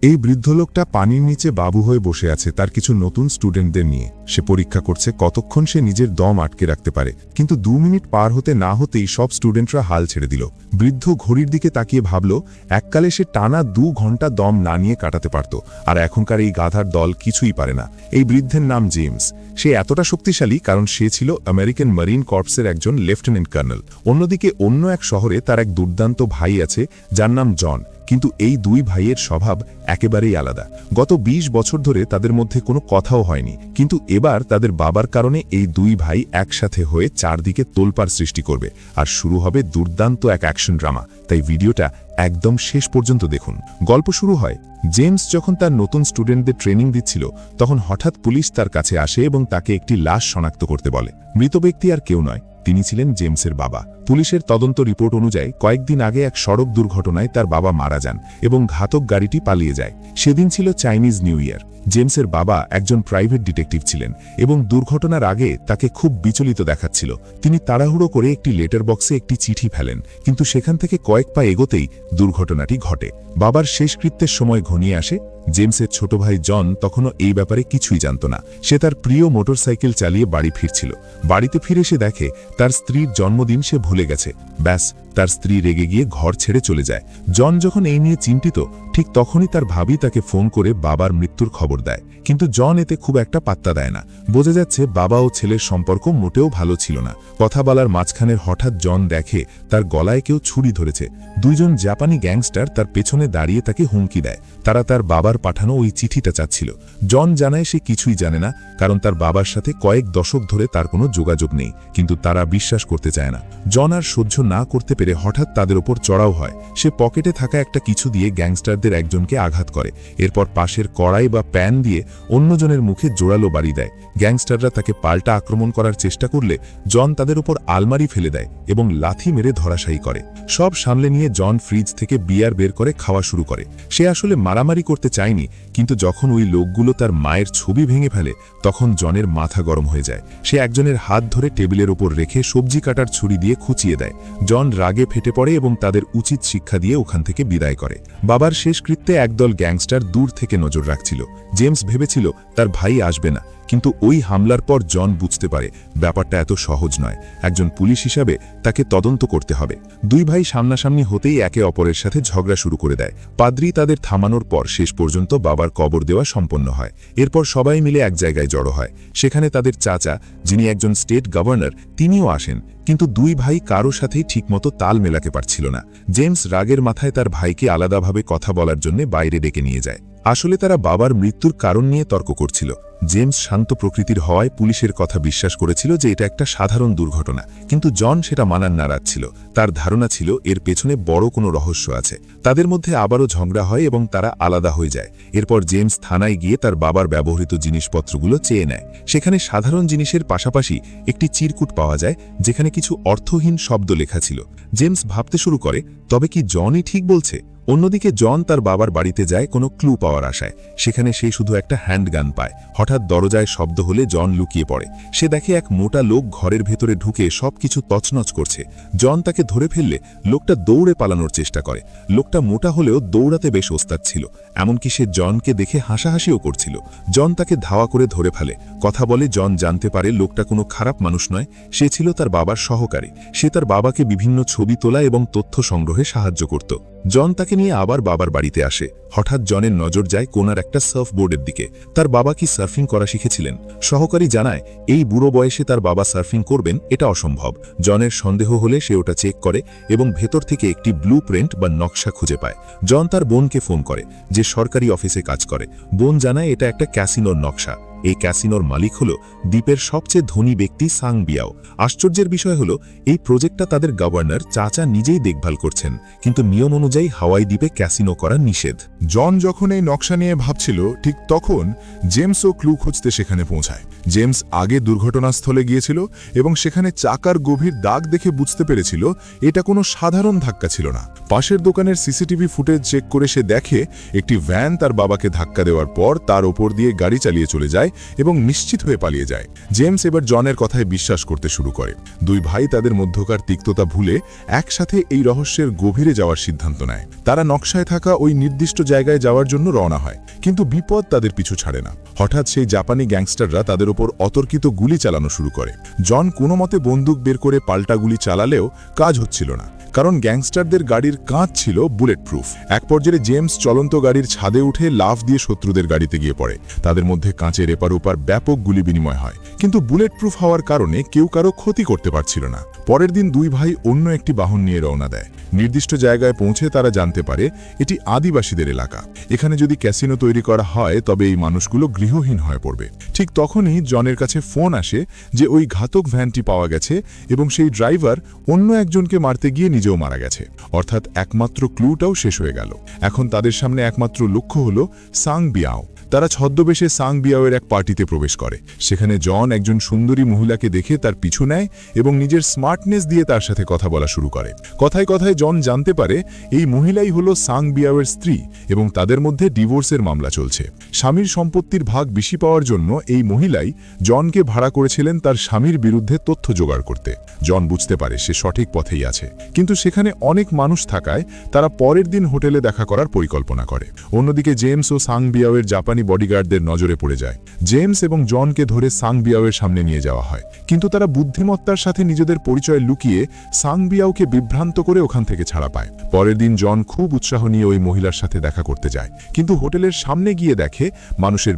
এই বৃদ্ধ লোকটা পানির নিচে বাবু হয়ে বসে আছে তার কিছু নতুন স্টুডেন্টদের নিয়ে। সে পরীক্ষা করছে কতক্ষণ সে নিজের দম আটকে রাখতে পারে, কিন্তু 2 মিনিট পার হতে না হতেই সব স্টুডেন্টরা হাল ছেড়ে দিল। বৃদ্ধ ঘড়ির দিকে তাকিয়ে ভাবল, এককালে সে টানা 2 ঘন্টা দম না নিয়ে কাটাতে পারত, আর এখনকার এই গাধার দল কিছুই পারে না। এই বৃদ্ধের নাম জেমস। সে এতটা শক্তিশালী কারণ সে ছিল আমেরিকান মারিন কর্পসের একজন লেফটেন্যান্ট কর্নেল। অন্যদিকে অন্য এক শহরে তার এক দুর্দান্ত ভাই আছে যার নাম জন, কিন্তু এই 2 ভাইয়ের স্বভাব একেবারেই আলাদা। গত 20 বছর ধরে তাদের মধ্যে কোনো কথাও হয়নি, কিন্তু এবার তাদের বাবার কারণে এই 2 ভাই একসাথে হয়ে চারদিকে তোলপাড় সৃষ্টি করবে, আর শুরু হবে দুর্দান্ত এক অ্যাকশন ড্রামা। তাই ভিডিওটা একদম শেষ পর্যন্ত দেখুন। গল্প শুরু হয় জেমস যখন তার নতুন স্টুডেন্টদের ট্রেনিং দিচ্ছিল, তখন হঠাৎ পুলিশ তার কাছে আসে এবং তাকে একটি লাশ শনাক্ত করতে বলে। মৃত ব্যক্তি আর কেউ নয়, তিনি ছিলেন জেমসের বাবা। পুলিশের তদন্ত রিপোর্ট অনুযায়ী কয়েকদিন আগে এক সড়ক দুর্ঘটনায় তার বাবা মারা যান এবং ঘাতক গাড়িটি পালিয়ে যায়। সেদিন ছিল চাইনিজ নিউ ইয়ার। জেমসের বাবা একজন প্রাইভেট ডিটেকটিভ ছিলেন এবং দুর্ঘটনার আগে তাকে খুব বিচলিত দেখাচ্ছিল। তিনি তাড়াহুড়ো করে একটি লেটার বক্সে একটি চিঠি ফেলেন, কিন্তু সেখান থেকে কয়েক পা এগোতেই দুর্ঘটনাটি ঘটে। বাবার শেষকৃত্যের সময় ঘনিয়ে আসে। জেমসের ছোট ভাই জন তখনও এই ব্যাপারে কিছুই জানত না। সে তার প্রিয় মোটরসাইকেল চালিয়ে বাড়ি ফিরছিল। বাড়িতে ফিরে সে দেখে তার স্ত্রীর জন্মদিন সে ভুলে গেছে। ব্যাস, তার স্ত্রী রেগে গিয়ে ঘর ছেড়ে চলে যায়। জন যখন এই নিয়ে চিন্তিত, ঠিক তখনই তার ভাবি তাকে ফোন করে বাবার মৃত্যুর খবর দেয়, কিন্তু জন এতে খুব একটা পাত্তা দেয় না। বোঝা যাচ্ছে বাবা ও ছেলের সম্পর্ক মোটেও ভালো ছিল না। কথা বলার মাঝখানে হঠাৎ জন দেখে তার গলায় কেউ ছুরি ধরেছে। 2 জন জাপানি গ্যাংস্টার তার পেছনে দাঁড়িয়ে তাকে হুমকি দেয়। তারা তার বাবার পাঠানো ওই চিঠিটা চাচ্ছিল। জন জানায় সে কিছুই জানে না, কারণ তার বাবার সাথে কয়েক দশক ধরে তার কোনো যোগাযোগ নেই, কিন্তু তারা বিশ্বাস করতে চায় না। জন আর সহ্য না করতে পেরে হঠাৎ তাদের ওপর চড়াও হয়। সে পকেটে থাকা একটা কিছু দিয়ে গ্যাংস্টারদের একজনকে আঘাত করে, এরপর পাশের কড়াই বা প্যান দিয়ে অন্যজনের মুখে জোরালো বাড়ি দেয়। গ্যাংস্টাররা তাকে পাল্টা আক্রমণ করার চেষ্টা করলে জন তাদের উপর আলমারি ফেলে দেয় এবং লাথি মেরে ধরাশায়ী করে। সব সামলে নিয়ে জন ফ্রিজ থেকে বিয়ার বের করে খাওয়া শুরু করে। সে আসলে মারামারি করতে চায়নি, কিন্তু যখন ওই লোকগুলো তার মায়ের ছবি ভেঙে ফেলে, তখন জনের মাথা গরম হয়ে যায়। সে একজনের হাত ধরে টেবিলের ওপর রেখে সবজি কাটার ছুরি দিয়ে খুঁচিয়ে দেয়। জন রাগে ফেটে পড়ে এবং তাদের উচিত শিক্ষা দিয়ে ওখান থেকে বিদায় করে। বাবার শেষকৃত্যে একদল গ্যাংস্টার দূর থেকে নজর রাখছিল। জেমস ভেবেছিল তার ভাই আসবে না, কিন্তু ওই হামলার পর জন বুঝতে পারে ব্যাপারটা এত সহজ নয়। একজন পুলিশ হিসাবে তাকে তদন্ত করতে হবে। 2 ভাই সামনাসামনি হতেই একে অপরের সাথে ঝগড়া শুরু করে দেয়। পাদ্রী তাদের থামানোর পর শেষ পর্যন্ত বাবার কবর দেওয়া সম্পন্ন হয়। এরপর সবাই মিলে এক জায়গায় জড়ো হয়। সেখানে তাদের চাচা, যিনি একজন স্টেট গভর্নর, তিনিও আসেন, কিন্তু 2 ভাই কারো সাথেই ঠিকমতো তাল মেলাতে পারছিল না। জেমস রাগের মাথায় তার ভাইকে আলাদাভাবে কথা বলার জন্য বাইরে ডেকে নিয়ে যায়। আসলে তারা বাবার মৃত্যুর কারণ নিয়ে তর্ক করছিল। জেমস শান্ত প্রকৃতির হওয়ায় পুলিশের কথা বিশ্বাস করেছিল যে এটা একটা সাধারণ দুর্ঘটনা, কিন্তু জন সেটা মানার নারাজ ছিল। তার ধারণা ছিল এর পেছনে বড় কোনো রহস্য আছে। তাদের মধ্যে আবারও ঝগড়া হয় এবং তারা আলাদা হয়ে যায়। এরপর জেমস থানায় গিয়ে তার বাবার ব্যবহৃত জিনিসপত্রগুলো চেয়ে নেয়। সেখানে সাধারণ জিনিসের পাশাপাশি একটি চিরকুট পাওয়া যায়, যেখানে কিছু অর্থহীন শব্দ লেখা ছিল। জেমস ভাবতে শুরু করে, তবে কি জনই ঠিক বলছে? অন্যদিকে জন তার বাবার বাড়িতে যায় কোনো ক্লু পাওয়ার আশায়। সেখানে সে শুধু একটা হ্যান্ডগান পায়। হঠাৎ দরজায় শব্দ হলে জন লুকিয়ে পড়ে। সে দেখে এক মোটা লোক ঘরের ভেতরে ঢুকে সবকিছু তছনছ করছে। জন তাকে ধরে ফেললে লোকটা দৌড়ে পালানোর চেষ্টা করে। লোকটা মোটা হলেও দৌড়াতে বেশ ওস্তাদ ছিল, এমনকি সে জনকে দেখে হাসাহাসিও করছিল। জন তাকে ধাওয়া করে ধরে ফেলে। কথা বলে জন জানতে পারে লোকটা কোনো খারাপ মানুষ নয়, সে ছিল তার বাবার সহকারী। সে তার বাবাকে বিভিন্ন ছবি তোলা এবং তথ্য সংগ্রহে সাহায্য করত। জন তাকে নিয়ে আবার বাবার বাড়িতে আসে। হঠাৎ জনের নজর যায় কোনার একটা সার্ফবোর্ডের দিকে। তার বাবা কি সার্ফিং করা শিখেছিলেন? সহকারী জানায় এই বুড়ো বয়সে তার বাবা সার্ফিং করবেন এটা অসম্ভব। জনের সন্দেহ হলে সে ওটা চেক করে এবং ভেতর থেকে একটি ব্লু প্রিন্ট বা নকশা খুঁজে পায়। জন তার বোনকে ফোন করে, যে সরকারি অফিসে কাজ করে। বোন জানায় এটা একটা ক্যাসিনোর নকশা। এই ক্যাসিনোর মালিক হল দ্বীপের সবচেয়ে ধনী ব্যক্তি সাং বিয়াও। আশ্চর্যের বিষয় হল এই প্রজেক্টটা তাদের গভর্নর চাচা নিজেই দেখভাল করছেন, কিন্তু নিয়ম অনুযায়ী হাওয়াই দ্বীপে ক্যাসিনো করা নিষেধ। জন যখন এই নকশা নিয়ে ভাবছিল, ঠিক তখন জেমসও ক্লু খুঁজতে সেখানে পৌঁছায়। জেমস আগে দুর্ঘটনাস্থলে গিয়েছিল এবং সেখানে চাকার গভীর দাগ দেখে বুঝতে পেরেছিল এটা কোনো সাধারণ ধাক্কা ছিল না। পাশের দোকানের সিসিটিভি ফুটেজ চেক করে সে দেখে একটি ভ্যান তার বাবাকে ধাক্কা দেওয়ার পর তার ওপর দিয়ে গাড়ি চালিয়ে চলে যায় যায় এবং নিশ্চিত হয়ে পালিয়ে যায়। জেমস এবার জনের কথায় বিশ্বাস করতে শুরু করে। দুই ভাই তাদের মধ্যকার তিক্ততা ভুলে একসাথে এই রহস্যের গভীরে যাওয়ার সিদ্ধান্ত নেয়। তারা নকশায় থাকা ওই নির্দিষ্ট জায়গায় যাওয়ার জন্য রওনা হয়, কিন্তু বিপদ তাদের পিছু ছাড়ে না। হঠাৎ সেই জাপানি গ্যাংস্টাররা তাদের ওপর অতর্কিত গুলি চালানো শুরু করে। জন কোনো মতে বন্দুক বের করে পাল্টা গুলি চালালেও কাজ হচ্ছিল না, কারণ গ্যাংস্টারদের গাড়ির কাঁচ ছিল বুলেট প্রুফ। এক পর্যায়ে জেমস চলন্ত গাড়ির ছাদে উঠে লাফ দিয়ে শত্রুদের গাড়িতে গিয়ে পড়ে। তাদের মধ্যে কাঁচের এপার ওপার ব্যাপক গুলি বিনিময় হয়, কিন্তু বুলেট প্রুফ হওয়ার কারণে কেউ কারো ক্ষতি করতে পারছিল না। পরের দিন দুই ভাই অন্য একটি বাহন নিয়ে রওনা দেয়। নির্দিষ্ট জায়গায় পৌঁছে তারা জানতে পারে এটি আদিবাসীদের এলাকা। এখানে যদি ক্যাসিনো তৈরি করা হয় তবে এই মানুষগুলো গৃহহীন হয়ে পড়বে। ঠিক তখনই জনের কাছে ফোন আসে যে ওই ঘাতক ভ্যানটি পাওয়া গেছে এবং সেই ড্রাইভার অন্য একজনকে মারতে গিয়ে নিজেও মারা গেছে। অর্থাৎ একমাত্র ক্লুটাও শেষ হয়ে গেল। এখন তাদের সামনে একমাত্র লক্ষ্য হলো সাং বিয়াও। তারা ছদ্মবেশে সাং বিয়াওয়ের এক পার্টিতে প্রবেশ করে। সেখানে জন একজন সুন্দরী মহিলাকে দেখে তার পিছু নেয় এবং নিজের স্মার্টনেস দিয়ে তার সাথে কথা বলা শুরু করে। কথায় কথায় জন জানতে পারে এই মহিলাই হলো সাং বিয়াওয়ের স্ত্রী এবং তাদের মধ্যে ডিভোর্সের মামলা চলছে। স্বামীর সম্পত্তির ভাগ বেশি পাওয়ার জন্য এই মহিলাই জনকে ভাড়া করেছিলেন তার স্বামীর বিরুদ্ধে তথ্য জোগাড় করতে। জন বুঝতে পারে সে সঠিক পথেই আছে, কিন্তু সেখানে অনেক মানুষ থাকায় তারা পরের দিন হোটেলে দেখা করার পরিকল্পনা করে। অন্যদিকে জেমস ও সাং বিয়াওয়ের জাপানি বডিগার্ডদের নজরে পড়ে যায়। জেমস এবং জনকে ধরে সাং বিয়াওয়ের সামনে নিয়ে যাওয়া হয়, কিন্তু তারা বুদ্ধিমত্তার সাথে নিজেদের পরিচয় লুকিয়ে সাং বিয়াওকে বিভ্রান্ত করে ওখান থেকে ছাড়া পায়। পরের দিন জন খুব উৎসাহ নিয়ে ওই মহিলার সাথে দেখা করতে যায়, কিন্তু হোটেলের সামনে গিয়ে দেখে মানুষের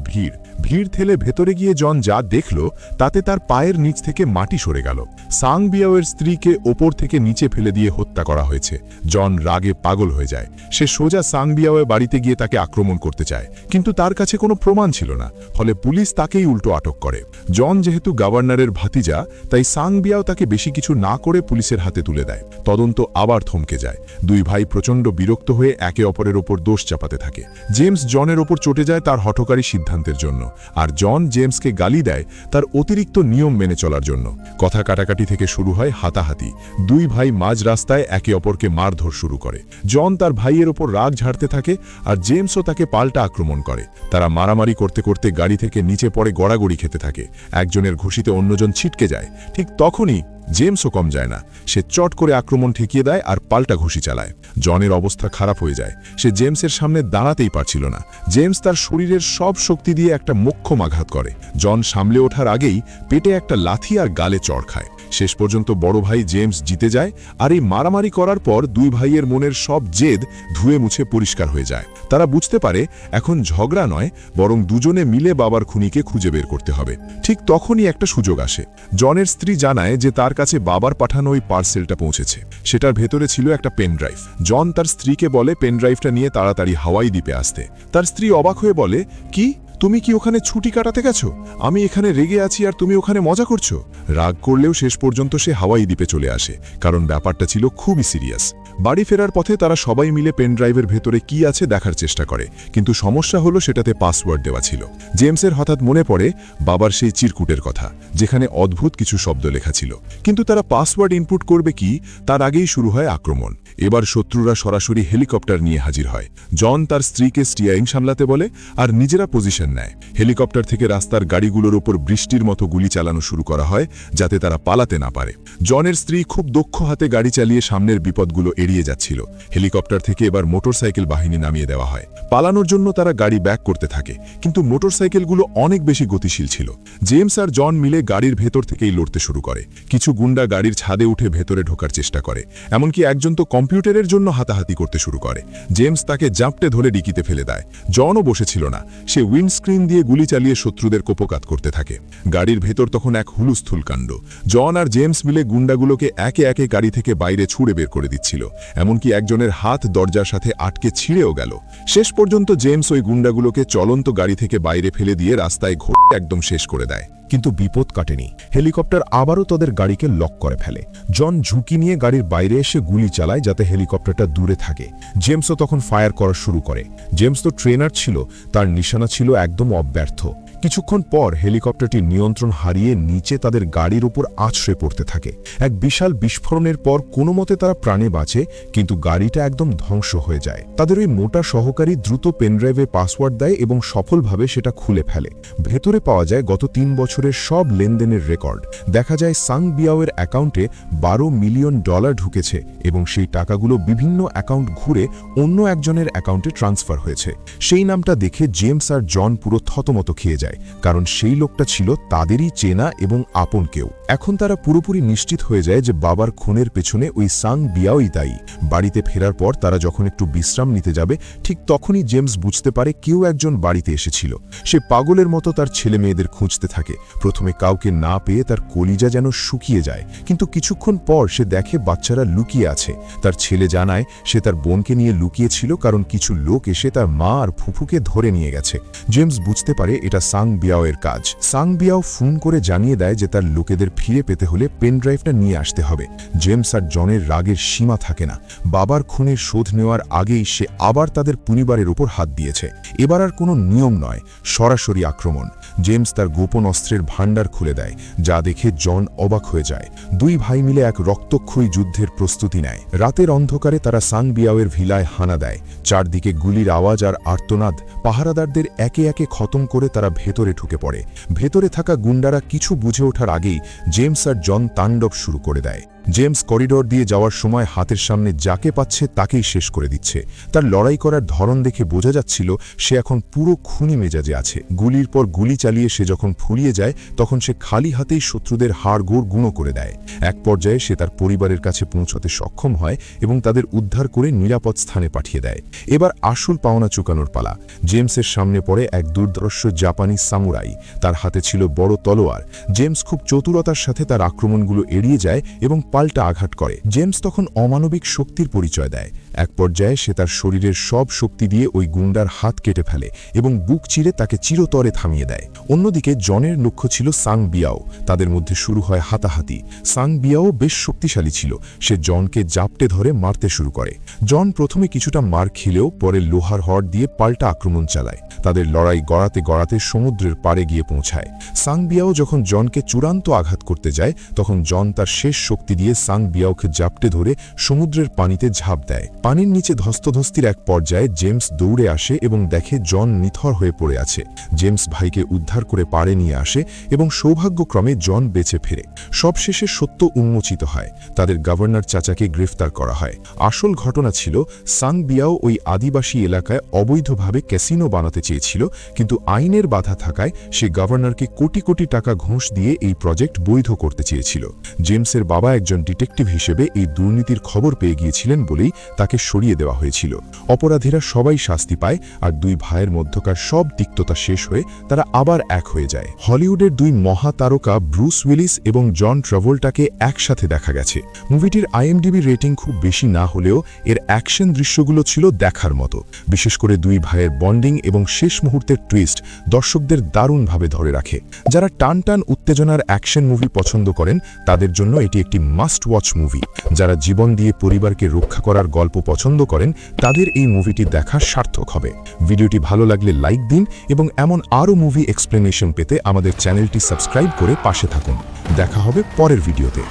ভিড় ঠেলে ভেতরে গিয়ে জন যা দেখল তাতে তার পায়ের নিচ থেকে মাটি সরে গেল। সাং বিয়াওয়ের স্ত্রীকে ওপর থেকে নিচে ফেলে দিয়ে হত্যা করা হয়েছে। জন রাগে পাগল হয়ে যায়। সে সোজা সাং বিয়াওয়ের বাড়িতে গিয়ে তাকে আক্রমণ করতে চায়, কিন্তু তার কাছে কোনো প্রমাণ ছিল না, ফলে পুলিশ তাকেই উল্টো আটক করে। জন যেহেতু গভর্নরের ভাতিজা, তাই সাং বিয়াও তাকে বেশি কিছু না করে পুলিশের হাতে তুলে দেয়। তদন্ত আবার থমকে যায়। দুই ভাই প্রচণ্ড বিরক্ত হয়ে একে অপরের ওপর দোষ চাপাতে থাকে। জেমস জনের ওপর চটে যায় তার হঠকারী সিদ্ধান্তের জন্য, আর জন জেমসকে গালি দেয় তার অতিরিক্ত নিয়ম মেনে চলার জন্য। কথা কাটাকাটি থেকে শুরু হয় হাতাহাতি। দুই ভাই মাঝ রাস্তায় একে অপরকে মারধর শুরু করে। জন তার ভাইয়ের ওপর রাগ ঝাড়তে থাকে, আর জেমসও তাকে পাল্টা আক্রমণ করে। তারা মারামারি করতে করতে গাড়ি থেকে নিচে পড়ে গড়াগড়ি খেতে থাকে। একজনের ঘুষিতে অন্যজন ছিটকে যায়। ঠিক তখনই জেমসও কম যায় না। সে চট করে আক্রমণ ঠেকিয়ে দেয় আর পাল্টা ঘুষি চালায়। জনের অবস্থা খারাপ হয়ে যায়। সে জেমসের সামনে দাঁড়াতেই পারছিল না। জেমস তার শরীরের সব শক্তি দিয়ে একটা মোক্ষম আঘাত করে। জন সামলে ওঠার আগেই পেটে একটা লাথি আর গালে চড় খায়। শেষ পর্যন্ত বড় ভাই জেমস জিতে যায়, আর এই মারামারি করার পর দুই ভাইয়ের মনের সব জেদ ধুয়ে মুছে পরিষ্কার হয়ে যায়। তারা বুঝতে পারে এখন ঝগড়া নয়, বরং দুজনে মিলে বাবার খুনিকে খুঁজে বের করতে হবে। ঠিক তখনই একটা সুযোগ আসে। জনের স্ত্রী জানায় যে তার কাছে বাবার পাঠানো ওই পার্সেলটা পৌঁছেছে। সেটার ভেতরে ছিল একটা পেন ড্রাইভ। জন তার স্ত্রীকে বলে পেন ড্রাইভটা নিয়ে তাড়াতাড়ি হাওয়াই দ্বীপে আসতে। তার স্ত্রী অবাক হয়ে বলে, কি তুমি কি ওখানে ছুটি কাটাতে গেছো? আমি এখানে রেগে আছি আর তুমি ওখানে মজা করছো। রাগ করলেও শেষ পর্যন্ত সে হাওয়াই দ্বীপে চলে আসে, কারণ ব্যাপারটা ছিল খুবই সিরিয়াস। বাড়ি ফেরার পথে তারা সবাই মিলে পেন ড্রাইভের ভেতরে কি আছে দেখার চেষ্টা করে, কিন্তু সমস্যা হলো সেটাতে পাসওয়ার্ড দেওয়া ছিল। জেমসের হঠাৎ মনে পড়ে বাবার সেই চিরকুটের কথা, যেখানে অদ্ভুত কিছু শব্দ লেখা ছিল। কিন্তু তারা পাসওয়ার্ড ইনপুট করবে কি তার আগেই শুরু হয় আক্রমণ। এবার শত্রুরা সরাসরি হেলিকপ্টার নিয়ে হাজির হয়। জন তার স্ত্রীকে স্টিয়ারিং সামলাতে বলে আর নিজেরা পজিশন নেয়। হেলিকপ্টার থেকে রাস্তার গাড়িগুলোর ওপর বৃষ্টির মতো গুলি চালানো শুরু করা হয়, যাতে তারা পালাতে না পারে। জনের স্ত্রী খুব দক্ষ হাতে গাড়ি চালিয়ে সামনের বিপদগুলো এড়িয়ে যাচ্ছিল। হেলিকপ্টার থেকে এবার মোটরসাইকেল বাহিনী নামিয়ে দেওয়া হয়। পালানোর জন্য তারা গাড়ি ব্যাক করতে থাকে, কিন্তু মোটরসাইকেলগুলো অনেক বেশি গতিশীল ছিল। জেমস আর জন মিলে গাড়ির ভেতর থেকেই লড়তে শুরু করে। কিছু গুন্ডা গাড়ির ছাদে উঠে ভেতরে ঢোকার চেষ্টা করে, এমনকি একজন তো কম্পিউটারের জন্য হাতাহাতি করতে শুরু করে। জেমস তাকে জাপটে ধরে ডিকিতে ফেলে দেয়। জনও বসেছিল না। সে উইন্ডস্ক্রিন দিয়ে গুলি চালিয়ে শত্রুদের কোপকাত করতে থাকে। গাড়ির ভেতর তখন এক হুলুস্থুল কাণ্ড। জন আর জেমস মিলে গুন্ডাগুলোকে একে একে গাড়ি থেকে বাইরে ছুঁড়ে বের করে দিচ্ছিল, এমনকি একজনের হাত দরজার সাথে আটকে ছিঁড়েও গেল। শেষ পর্যন্ত জেমস ওই গুন্ডাগুলোকে চলন্ত গাড়ি থেকে বাইরে ফেলে দিয়ে রাস্তায় ঘোড়া একদম শেষ করে দেয়। কিন্তু বিপদ কাটেনি। হেলিকপ্টার আবারও তাদের গাড়িকে লক করে ফেলে। জন ঝুঁকি নিয়ে গাড়ির বাইরে এসে গুলি চালায় যাতে হেলিকপ্টারটা দূরে থাকে। জেমসও তখন ফায়ার করা শুরু করে। জেমস তো ট্রেনার ছিল, তার নিশানা ছিল একদম অব্যর্থ। কিছুক্ষণ পর হেলিকপ্টারটি নিয়ন্ত্রণ হারিয়ে নিচে তাদের গাড়ির উপর আছড়ে পড়তে থাকে। এক বিশাল বিস্ফোরণের পর কোনো মতে তারা প্রাণে বাঁচে, কিন্তু গাড়িটা একদম ধ্বংস হয়ে যায়। তাদের ওই মোটা সহকারী দ্রুত পেনড্রাইভে পাসওয়ার্ড দেয় এবং সফলভাবে সেটা খুলে ফেলে। ভেতরে পাওয়া যায় গত 3 বছরের সব লেনদেনের রেকর্ড। দেখা যায় সাং বিয়াওয়ের অ্যাকাউন্টে $12 মিলিয়ন ঢুকেছে এবং সেই টাকাগুলো বিভিন্ন অ্যাকাউন্ট ঘুরে অন্য একজনের অ্যাকাউন্টে ট্রান্সফার হয়েছে। সেই নামটা দেখে জেমস আর জন পুরো থতমত খেয়ে যায়, কারণ সেই লোকটা ছিল তাদেরই চেনা এবং আপন কেউ। এখন তারা পুরোপুরি নিশ্চিত হয়ে যায় যে বাবার খুনের পেছনে ওই সাং বিয়াওই দায়ী। বাড়িতে ফেরার পর তারা যখন একটু বিশ্রাম নিতে যাবে, ঠিক তখনই জেমস বুঝতে পারে কেউ একজন বাড়িতে এসেছিল। সে পাগলের মতো তার ছেলে মেয়েদের খুঁজতে থাকে। প্রথমে কাউকে না পেয়ে তার কলিজা যেন শুকিয়ে যায়, কিন্তু কিছুক্ষণ পর সে দেখে বাচ্চারা লুকিয়ে আছে। তার ছেলে জানায় সে তার বোনকে নিয়ে লুকিয়েছিল, কারণ কিছু লোক এসে তার মা আর ফুফুকে ধরে নিয়ে গেছে। জেমস বুঝতে পারে এটা সাং বিয়াওয়ের কাজ। সাং বিয়াও ফোন করে জানিয়ে দেয় যে তার লোকেদের ফিরে পেতে হলে পেন ড্রাইভটা নিয়ে আসতে হবে। জেমস আর জনের রাগের সীমা থাকে না। বাবার খুনের শোধ নেওয়ার আগেই সে আবার তাদের পরিবারের উপর হাত দিয়েছে। এবার আর কোনো নিয়ম নয়, সরাসরি আক্রমণ। জেমস তার গোপন অস্ত্রের ভাণ্ডার খুলে দেয়, যা দেখে জন অবাক হয়ে যায়। 2 ভাই মিলে এক রক্তক্ষয়ী যুদ্ধের প্রস্তুতি নেয়। রাতের অন্ধকারে তারা সাং বিয়াওয়ের ভিলায় হানা দেয়। চারদিকে গুলির আওয়াজ আর আর্তনাদ। পাহারাদারদের একে একে খতম করে তারা ভেতরে ঢুকে পড়ে। ভেতরে থাকা গুন্ডারা কিছু বুঝে ওঠার আগেই জেমস আর জন তাণ্ডব শুরু করে দেয়। জেমস করিডোর দিয়ে যাওয়ার সময় হাতের সামনে যাকে পাচ্ছে তাকেই শেষ করে দিচ্ছে। তার লড়াই করার ধরন দেখে বোঝা যাচ্ছিল সে এখন পুরো খুনি মেজাজে আছে। গুলির পর গুলি চালিয়ে সে যখন ফুরিয়ে যায়, তখন সে খালি হাতেই শত্রুদের হাড়গোড় গুঁড়ো করে দেয়। এক পর্যায়ে সে তার পরিবারের কাছে পৌঁছতে সক্ষম হয় এবং তাদের উদ্ধার করে নিরাপদ স্থানে পাঠিয়ে দেয়। এবার আসল পাওনা চুকানোর পালা। জেমসের সামনে পড়ে এক দুর্ধর্ষ জাপানি সামুরাই। তার হাতে ছিল বড় তলোয়ার। জেমস খুব চতুরতার সাথে তার আক্রমণগুলো এড়িয়ে যায় এবং পাল্টা আঘাত করে। জেমস তখন অমানবিক শক্তির পরিচয় দেয়। এক পর্যায়ে সে তার শরীরের সব শক্তি দিয়ে ওই গুন্ডার হাত কেটে ফেলে এবং বুক চিরে তাকে চিরতরে থামিয়ে দেয়। অন্যদিকে জনের লক্ষ্য ছিল সাং বিয়াও। তাদের মধ্যে শুরু হয় হাতাহাতি। সাং বিয়াও বেশ শক্তিশালী ছিল। সে জনকে জাপটে ধরে মারতে শুরু করে। জন প্রথমে কিছুটা মার খেলেও পরে লোহার হড় দিয়ে পাল্টা আক্রমণ চালায়। তাদের লড়াই গড়াতে গড়াতে সমুদ্রের পাড়ে গিয়ে পৌঁছায়। সাং বিয়াও যখন জনকে চূড়ান্ত আঘাত করতে যায়, তখন জন তার শেষ শক্তি দিয়ে সাং বিয়াওকে জাপটে ধরে সমুদ্রের পানিতে ঝাঁপ দেয়। পানির নিচে ধস্তধস্তির এক পর্যায়ে জেমস দৌড়ে আসে এবং দেখে জন নিথর হয়ে পড়ে আছে। জেমস ভাইকে উদ্ধার করে পাড়ে নিয়ে আসে এবং সৌভাগ্যক্রমে জন বেঁচে ফেরে। সবশেষে সত্য উন্মোচিত হয়। তাদের গভর্নর চাচাকে গ্রেফতার করা হয়। আসল ঘটনা ছিল সাং বিয়াও ওই আদিবাসী এলাকায় অবৈধভাবে ক্যাসিনো বানাতে চেয়েছিল, কিন্তু আইনের বাধা থাকায় সে গভর্নরকে কোটি কোটি টাকা ঘুষ দিয়ে এই প্রজেক্ট বৈধ করতে চেয়েছিল। জেমসের বাবা একজন ডিটেকটিভ হিসেবে এই দুর্নীতির খবর পেয়ে গিয়েছিলেন বলেই তাকে সরিয়ে দেওয়া হয়েছিল। অপরাধীরা সবাই শাস্তি পায় আর 2 ভাইয়ের মধ্যকার সব তিক্ততা শেষ হয়ে তারা আবার এক হয়ে যায়। হলিউডের 2 মহাতারকা ব্রুস উইলিস এবং জন ট্রাভোল্টাকে একসাথে দেখা গেছে। মুভিটির আইএমডিবি রেটিং খুব বেশি না হলেও এর অ্যাকশন দৃশ্যগুলো ছিল দেখার মতো। বিশেষ করে 2 ভাইয়ের বন্ডিং এবং শেষ মুহূর্তের টুইস্ট দর্শকদের দারুণভাবে ধরে রাখে। যারা টান টান উত্তেজনার অ্যাকশন মুভি পছন্দ করেন তাদের জন্য এটি একটি মাস্ট ওয়াচ মুভি। যারা জীবন দিয়ে পরিবারকে রক্ষা করার গল্প পছন্দ করেন তাদের এই মুভিটি দেখা সার্থক হবে। ভিডিওটি ভালো লাগলে লাইক দিন এবং এমন আরও মুভি এক্সপ্লেনেশন পেতে আমাদের চ্যানেলটি সাবস্ক্রাইব করে পাশে থাকুন। দেখা হবে পরের ভিডিওতে।